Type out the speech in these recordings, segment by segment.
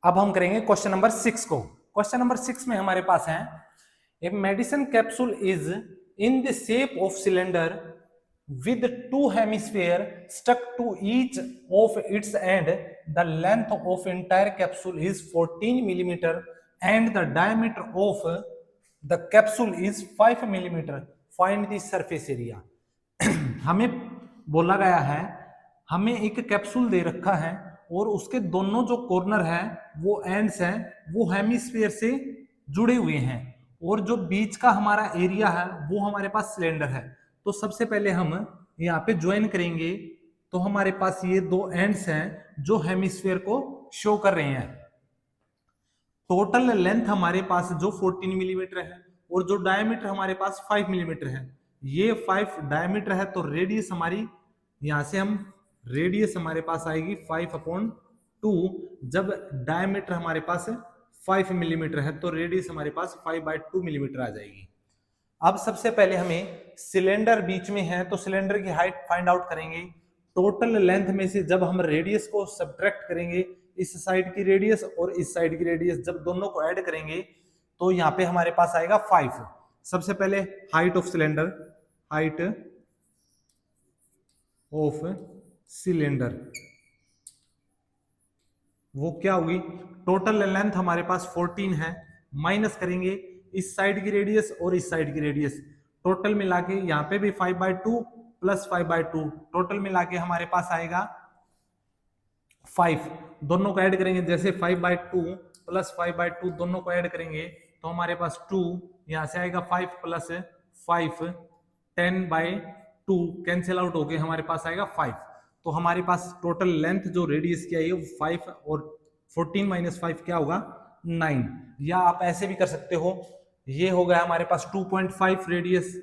अब हम करेंगे क्वेश्चन नंबर 6 को। क्वेश्चन नंबर 6 में हमारे पास है a medicine capsule is in the shape of cylinder with two hemisphere stuck to each of its end. The length of entire capsule is 14 millimeter and the diameter of the capsule is 5 millimeter. Find the surface area. हमें बोला गया है, हमें एक capsule दे रखा है और उसके दोनों जो कॉर्नर है वो एंड्स हैं वो हेमिस्फीयर से जुड़े हुए हैं और जो बीच का हमारा एरिया है वो हमारे पास सिलेंडर है। तो सबसे पहले हम यहाँ पे ज्वाइन करेंगे तो हमारे पास ये दो एंड्स हैं जो हेमिस्फीयर को शो कर रहे हैं। टोटल लेंथ हमारे पास जो 14 मिलीमीटर है और जो डायमीटर हमारे पास 5 मिलीमीटर है, ये 5 डायमीटर है तो रेडियस हमारी यहां से हम रेडियस हमारे पास आएगी 5/2। जब डायमीटर हमारे पास 5 मिलीमीटर है तो रेडियस हमारे पास 5/2 मिलीमीटर आ जाएगी। अब सबसे पहले हमें सिलेंडर बीच में है तो सिलेंडर की हाइट फाइंड आउट करेंगे। टोटल लेंथ में से जब हम रेडियस को सब्ट्रैक्ट करेंगे, इस साइड की रेडियस और इस साइड की रेडियस जब दोनों को ऐड करेंगे तो यहाँ पे हमारे पास आएगा 5। सबसे पहले height of cylinder, height of cylinder वो क्या होगी, टोटल लेंथ हमारे पास 14 है, माइनस करेंगे इस साइड की रेडियस और इस साइड की रेडियस, टोटल मिला के यहाँ पे भी 5/2 प्लस 5/2, टोटल मिला के हमारे पास आएगा 5। दोनों को ऐड करेंगे, जैसे 5/2 प्लस 5/2 दोनों को ऐड करेंगे तो हमारे पास 2, यहाँ से आएगा 5 प्लस 5, 10/2 कैंसिल आउट होके हमारे पास आएगा 5। तो हमारे पास टोटल लेंथ जो रेडियस की आई है वो 5 और 14 माइनस 5 क्या होगा 9। या आप ऐसे भी कर सकते हो, ये हो गया हमारे पास 2.5 रेडियस,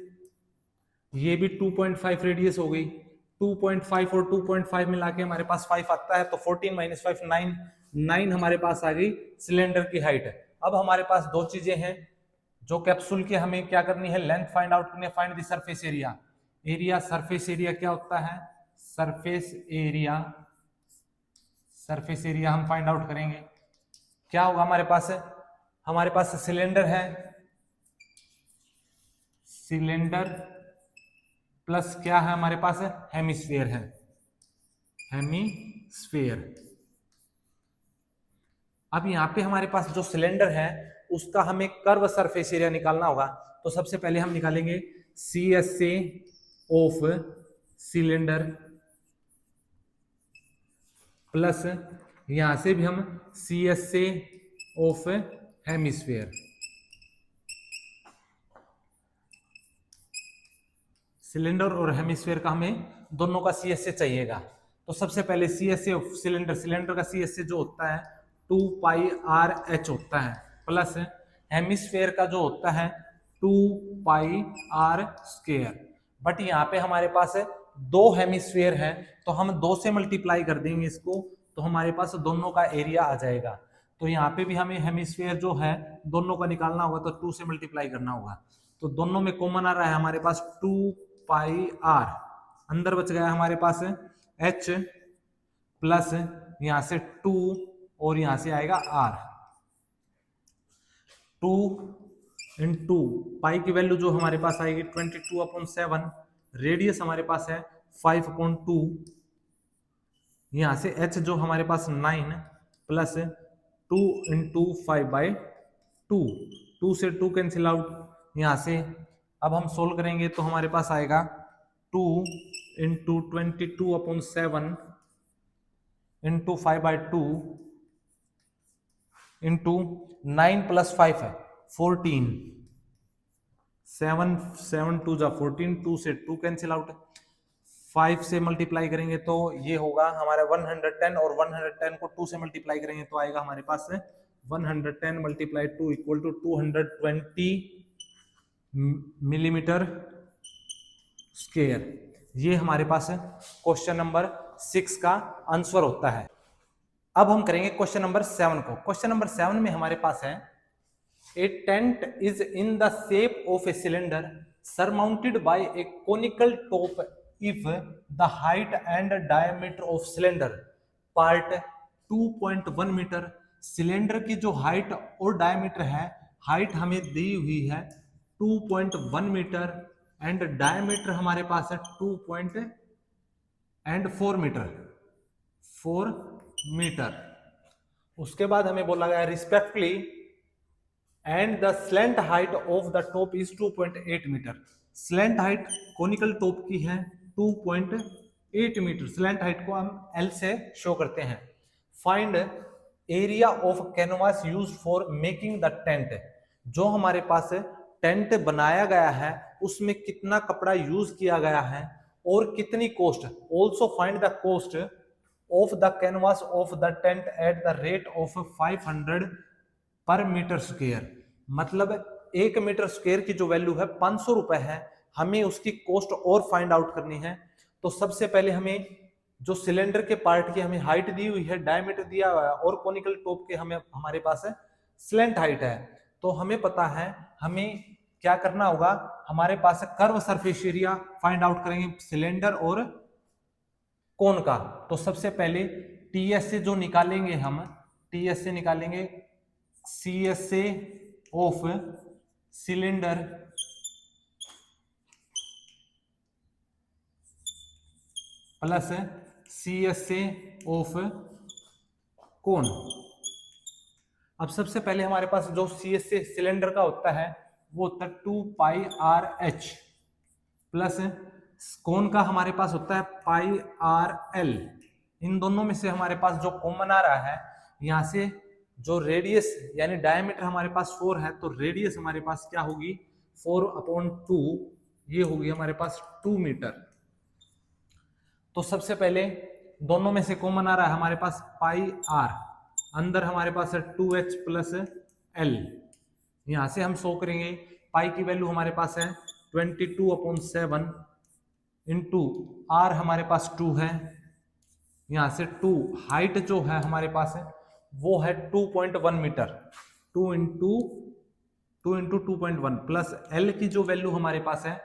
ये भी 2.5 रेडियस हो गई, 2.5 और 2.5 मिला के हमारे पास 5 आता है तो 14 माइनस 5 9 हमारे पास आ गई सिलेंडर की हाइट। अब हमारे पास दो चीजें हैं जो कैप्सूल की हमें क्या करनी है, लेंथ फाइंड आउट करनी है, find the surface area. Area, surface area क्या होता है, सरफेस एरिया, सरफेस एरिया हम फाइंड आउट करेंगे। क्या होगा हमारे पास सिलेंडर है, सिलेंडर प्लस क्या है हमारे पास हेमिस्फीयर है, हेमिस्फीयर। अब यहाँ पे हमारे पास जो सिलेंडर है उसका हमें कर्व सरफेस एरिया निकालना होगा। तो सबसे पहले हम निकालेंगे CSA ऑफ सिलेंडर प्लस यहां से भी हम CSA ऑफ हेमिस्फीयर। सिलेंडर और हेमिस्फीयर का हमें दोनों का CSA चाहिएगा। तो सबसे पहले CSA ऑफ सिलेंडर, सिलेंडर का CSA जो होता है 2πRh होता है, प्लस हेमिस्फीयर का जो होता है 2πr²। बट यहाँ पे हमारे पास दो हेमिस्फीयर है तो हम 2 से मल्टीप्लाई कर देंगे इसको तो हमारे पास दोनों का एरिया आ जाएगा। तो यहाँ पे भी हमें हेमिस्फीयर जो है दोनों का निकालना होगा तो 2 से मल्टीप्लाई करना होगा। तो दोनों में कॉमन आ रहा है हमारे पास 2πr, अंदर बच गया हमारे पास h प्लस यहाँ से 2 और यहाँ से आएगा r। 2 इंटू पाई की वैल्यू जो हमारे पास आएगी 22/7, रेडियस हमारे पास है 5/2, यहाँ से h जो हमारे पास 9 प्लस 2 इंटू 5/2, 2 से 2 कैंसिल आउट, यहाँ से अब हम सोल्व करेंगे तो हमारे पास आएगा 2 इंटू 22/7 इंटू 5/2 इंटू 9 प्लस 5 है 14, 7 2 जा 14, 2 से 2 कैंसिल आउट, 5 से मल्टीप्लाई करेंगे तो ये होगा हमारा 110 और 110 को 2 से मल्टीप्लाई करेंगे तो आएगा हमारे पास 110 multiply 2 equal to 220 millimetre square. ये हमारे पास क्वेश्चन नंबर 6 का आंसर होता है। अब हम करेंगे क्वेश्चन नंबर 7 को। क्वेश्चन नंबर 7 में हमारे पास है a tent is in the shape of a cylinder surmounted by a conical top if the height and diameter of cylinder part 2.1 meter, cylinder की जो हाइट और डायमीटर है, हाइट हमें दी हुई है 2.1 मीटर एंड डायमीटर हमारे पास है 4 मीटर, 4 मीटर। उसके बाद हमें बोला गया respectively and the slant height of the top is 2.8 metre. Slant height conical top की है 2.8 मीटर। स्लेंट हाइट को हम एल से शो करते हैं। Find area of canvas use for making the tent. जो हमारे पास टेंट बनाया गया है उसमें कितना कपड़ा यूज किया गया है और कितनी cost. Also find the cost of the canvas of the tent at the rate of 500 पर मीटर स्क्वायर। मतलब 1 मीटर स्क्वायर की जो वैल्यू है 500 रुपए है, हमें उसकी कॉस्ट और फाइंड आउट करनी है। तो सबसे पहले हमें जो सिलेंडर के पार्ट की हमें हाइट दी हुई है, डायमीटर दिया हुआ है और कोनिकल टॉप के हमें हमारे पास है स्लेंट हाइट है। तो हमें पता है हमें क्या करना होगा, हमारे पास है curve surface area find out करेंगे सिलेंडर और कोन का। तो सबसे पहले टीएस से जो निकालेंगे हम, टीएस से निकालेंगे CSA of cylinder plus CSA of cone. अब सबसे पहले हमारे पास जो CSA सिलेंडर का होता है वो होता है 2πRH प्लस कोन का हमारे पास होता है πRL। इन दोनों में से हमारे पास जो कॉमन आ रहा है, यहां से जो रेडियस यानी डायमीटर हमारे पास 4 है तो रेडियस हमारे पास क्या होगी 4/2, ये होगी हमारे पास 2 मीटर। तो सबसे पहले दोनों में से कॉमन आ रहा है हमारे पास πR, अंदर हमारे पास है 2H प्लस L। यहां से हम शो करेंगे पाई की वैल्यू हमारे पास है 22/7 इंटू R हमारे पास 2 है, यहां से 2 हाइट जो है हमारे पास है वो है 2.1 मीटर, 2 इंटू 2.1 प्लस L की जो वैल्यू हमारे पास है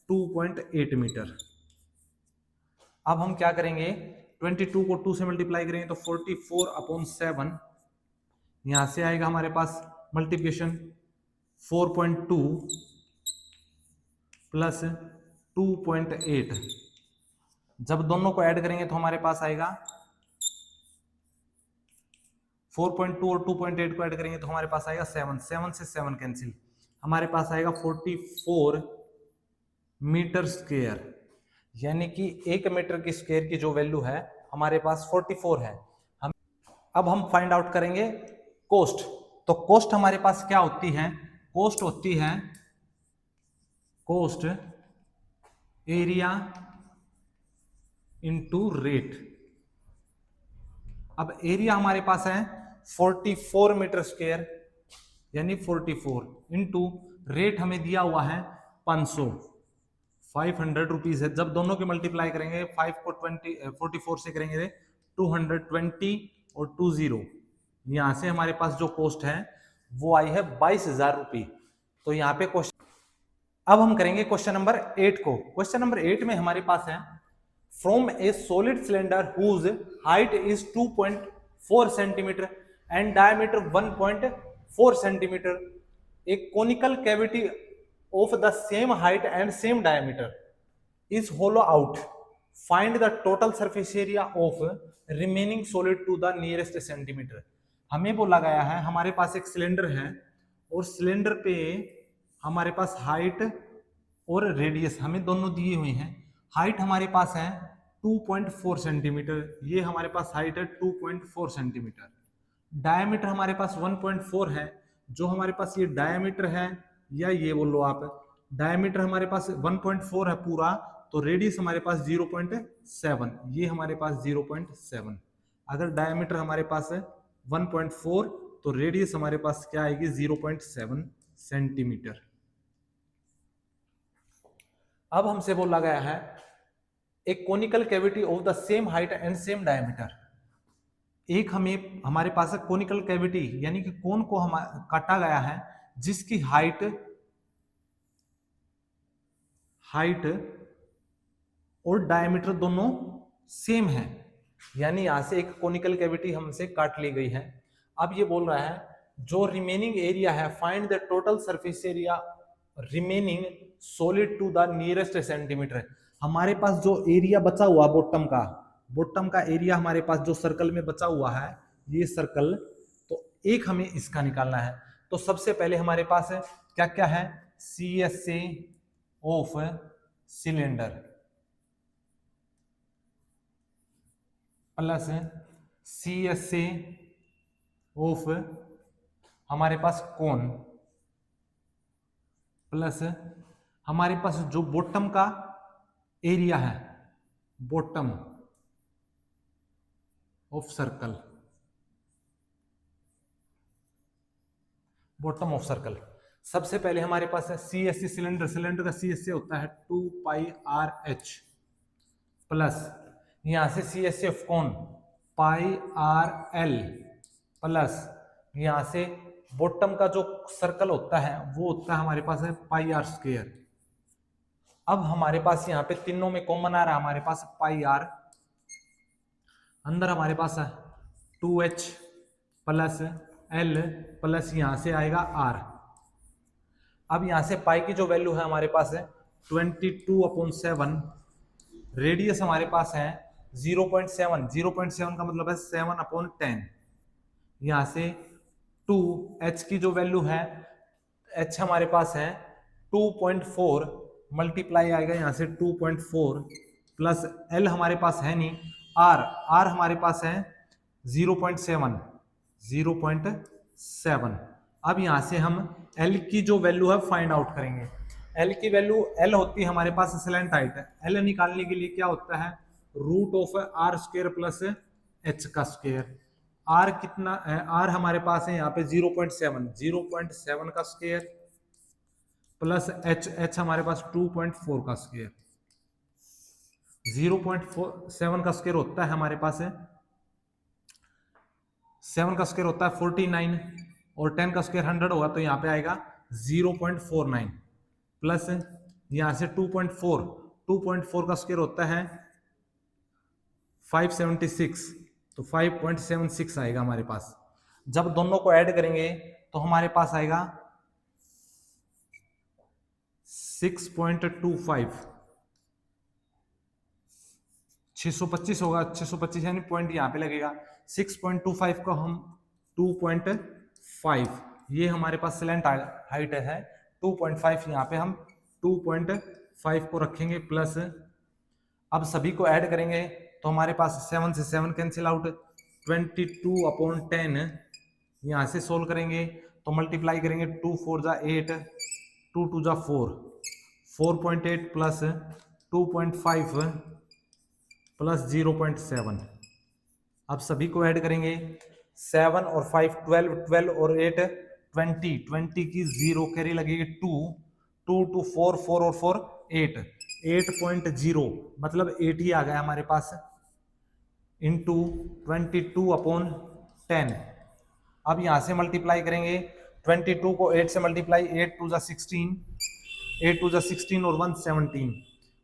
2.8 मीटर। अब हम क्या करेंगे 22 को 2 से मल्टीप्लाई करेंगे तो 44/7, यहां से आएगा हमारे पास मल्टीप्लिकेशन 4.2 प्लस 2.8। जब दोनों को ऐड करेंगे तो हमारे पास आएगा 4.2 और 2.8 को ऐड करेंगे तो हमारे पास आएगा 7, 7 से 7 कैंसिल, हमारे पास आएगा 44 मीटर स्क्वायर। यानी कि 1 मीटर की स्क्वायर की जो वैल्यू है हमारे पास 44 है। अब हम फाइंड आउट करेंगे कॉस्ट। तो कॉस्ट हमारे पास क्या होती है, कॉस्ट होती है कॉस्ट एरिया इनटू रेट। अब एरिया हमारे पास है 44 मीटर स्क्वायर यानी 44 इंटू रेट हमें दिया हुआ है 500 रुपीज है। जब दोनों के मल्टीप्लाई करेंगे 5 को 44 से करेंगे 220 और 20, यहां से हमारे पास जो कॉस्ट है वो आई है 22,000 रुपये। तो यहाँ पे क्वेश्चन, अब हम करेंगे क्वेश्चन नंबर 8 को। क्वेश्चन नंबर 8 में हमारे पास है from a solid cylinder whose height is 2.4 centimetre and diameter 1.4 centimetre, a conical cavity of the same height and same diameter is hollow out, find the total surface area of remaining solid to the nearest centimetre. हमें बोला गया है हमारे पास एक cylinder है और cylinder पे हमारे पास हाइट और रेडियस हमें दोनों दिए हुए हैं। हाइट हमारे पास है 2.4 सेंटीमीटर, ये हमारे पास हाइट है 2.4 सेंटीमीटर। डायमीटर हमारे पास 1.4 है, जो हमारे पास ये डायमीटर है या ये बोलो आप, डायमीटर हमारे पास 1.4 है पूरा, तो रेडियस हमारे पास 0.7, ये हमारे पास 0.7। अगर डायमीटर हमारे पास है 1.4 तो रेडियस हमारे पास क्या आएगी 0.7 सेंटीमीटर। अब हमसे बोला गया है एक conical cavity of the same height and same diameter. एक हमें हमारे पास है कोनिकल कैविटी यानी कि कोन को हम काटा गया है जिसकी हाइट और डायमीटर दोनों सेम है, यानी यहां से एक कोनिकल कैविटी हमसे काट ली गई है। अब ये बोल रहा है जो रिमेनिंग एरिया है, find the total surface area remaining solid to the nearest centimetre. हमारे पास जो एरिया बचा हुआ बॉटम का एरिया हमारे पास जो सर्कल में बचा हुआ है, ये सर्कल, तो एक हमें इसका निकालना है। तो सबसे पहले हमारे पास है क्या क्या है, CSA of cylinder plus CSA of हमारे पास कोन प्लस हमारे पास जो बॉटम का एरिया है, bottom of circle, bottom of circle. सबसे पहले हमारे पास है CSA सिलेंडर का CSA होता है 2πRH प्लस यहां से CSA of cone πRL plus यहां से बॉटम का जो सर्कल होता है वो होता है हमारे पास है πr²। अब हमारे पास यहाँ पे तीनों में कॉमन आ रहा है, हमारे पास πr, अंदर हमारे पास है 2h प्लस l प्लस यहां से आएगा r। अब यहां से पाई की जो वैल्यू है हमारे पास है 22/7, रेडियस हमारे पास है 0.7 का मतलब है 7/10। यहां से 2h की जो वैल्यू है, h हमारे पास है 2.4 मल्टीप्लाई आएगा यहां से 2.4 प्लस l हमारे पास है नहीं, r हमारे पास है 0.7। अब यहां से हम l की जो वैल्यू है फाइंड आउट करेंगे। l की वैल्यू, l होती है हमारे पास स्लैंट हाइट, l निकालने के लिए क्या होता है, √r² प्लस h का स्क्वायर। r कितना है, r हमारे पास है यहाँ पे 0.7 का स्क्वायर प्लस h हमारे पास 2.4 का स्क्वायर। 0.7 का स्क्वायर होता है हमारे पास है, 7 का स्क्वायर होता है 49 और 10 का स्क्वायर 100 होगा, तो यहाँ पे आएगा 0.49 प्लस यहाँ से 2.4 का स्क्वायर होता है 576, तो 5.76 आएगा हमारे पास। जब दोनों को ऐड करेंगे तो हमारे पास आएगा 6.25, 625 होगा, 625 यानी पॉइंट यहाँ पे लगेगा। 6.25 को हम 2.5, ये हमारे पास स्लैंट हाइट है 2.5, यहाँ पे हम 2.5 को रखेंगे प्लस, अब सभी को ऐड करेंगे तो हमारे पास 7 से 7 कैंसिल आउट, 22/10 यहाँ से सोल्व करेंगे तो मल्टीप्लाई करेंगे 2 4 जा 8, 2 2 जा 4, 4.8 प्लस 2.5 प्लस 0.7। अब सभी को ऐड करेंगे, 7 और 5 12, 12 और 8 20 की 0 कैरी लगेगी 2 2 4 4 और 4 8, 8.0 मतलब 8 ही आ गया हमारे पास इंटू 22/10। अब यहां से मल्टीप्लाई करेंगे 22 को 8 से मल्टीप्लाई, 8 2 जा 16, 8 2 जा 16 और 117,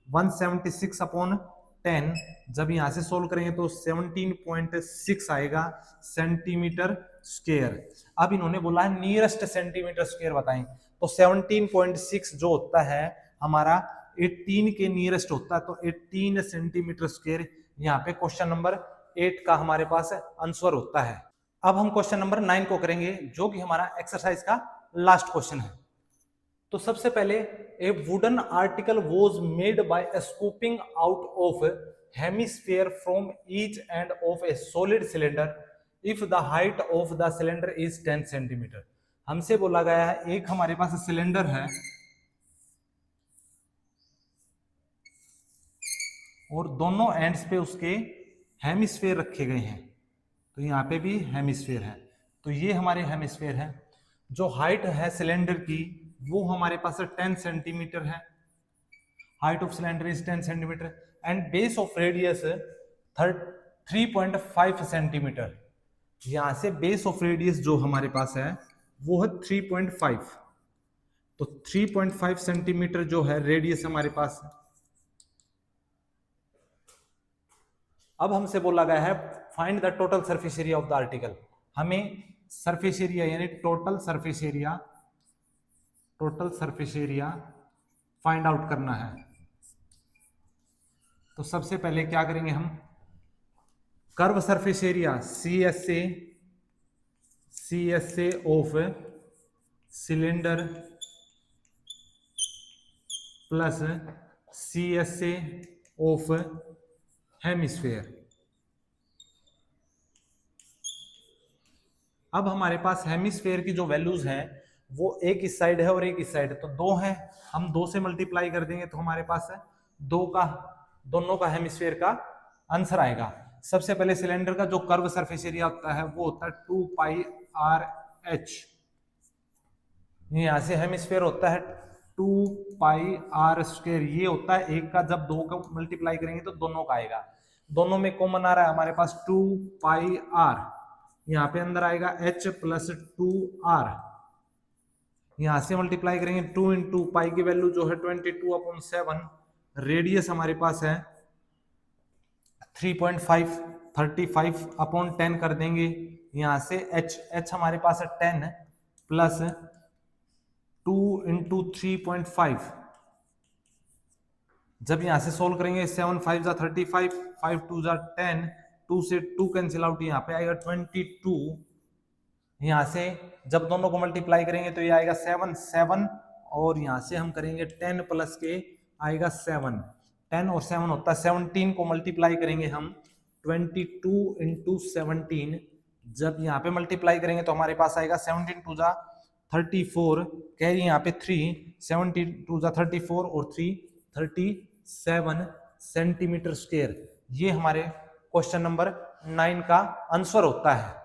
176/10। जब यहां से सोल्व करेंगे तो 17.6 आएगा सेंटीमीटर स्क्वायर। अब इन्होंने बोला है नियरेस्ट सेंटीमीटर स्क्वायर बताएं, तो 17.6 जो होता है हमारा 18 के नियरेस्ट होता है, तो 18 सेंटीमीटर स्क्वायर यहाँ पे क्वेश्चन नंबर 8 का हमारे पास आंसर होता है। अब हम क्वेश्चन नंबर 9 को करेंगे जो कि हमारा एक्सरसाइज का लास्ट क्वेश्चन है। तो सबसे पहले, ए wooden article was made by scooping out of hemisphere from each end of A solid cylinder if the height of the cylinder is 10 centimetre. हमसे बोला गया है एक हमारे पास सिलेंडर है और दोनों एंड्स पे उसके हेमिस्फीयर रखे गए हैं, तो यहाँ पे भी हेमिस्फीयर है, तो ये हमारे हेमिस्फीयर है। जो हाइट है सिलेंडर की वो हमारे पास 10 सेंटीमीटर है, height of cylinder is 10 centimetre and base of radius 3.5 centimetre. यहां से बेस ऑफ रेडियस जो हमारे पास है वो है 3.5, तो 3.5 सेंटीमीटर जो है रेडियस हमारे पास। अब हमसे बोला गया है find the total surface area of the article. हमें सरफेस एरिया यानी total surface area find out करना है। तो सबसे पहले क्या करेंगे हम, curve surface area CSA of cylinder plus CSA of hemisphere. अब हमारे पास हेमिस्फेयर की जो वैल्यूज हैं वो एक इस साइड है और एक इस साइड है, तो 2 है, हम 2 से मल्टीप्लाई कर देंगे तो हमारे पास है 2 का, दोनों का हेमिस्फेयर का आंसर आएगा। सबसे पहले सिलेंडर का जो कर्व सरफेस एरिया होता है वो होता है 2 पाई RH, यहां से हेमिस्फेयर होता है 2 पाई R², ये होता है एक का, जब 2 का मल्टीप्लाई करेंगे तो दोनों का आएगा, दोनों में कॉमन आ रहा है हमारे पास 2 पाई R, यहाँ पे अंदर आएगा H प्लस 2R, यहां से मल्टीप्लाई करेंगे 2 इंटू पाई की वैल्यू जो है 22/7, रेडियस हमारे पास है 3.5, 35/10 कर देंगे, यहां से H हमारे पास है 10 प्लस 2 इंटू 3.5, जब यहां से सोल्व करेंगे 7 5 जा 35, 5 2 जा 10, 2 से 2 कैंसिल आउट, यहाँ पे आएगा 22, यहां से जब दोनों को मल्टीप्लाई करेंगे तो ये आएगा 7 7, और यहां से हम करेंगे 10 प्लस के आएगा 7, 10 और 7 होता है 17 को मल्टीप्लाई करेंगे हम 22 इंटू 17, जब यहाँ पे मल्टीप्लाई करेंगे तो हमारे पास आएगा 17 2 जा 34, कैरी यहाँ पे 3, 17 2 जा 34 और 3 37 सेंटीमीटर स्क्वायर। ये हमारे क्वेश्चन नंबर 9 का आंसर होता है।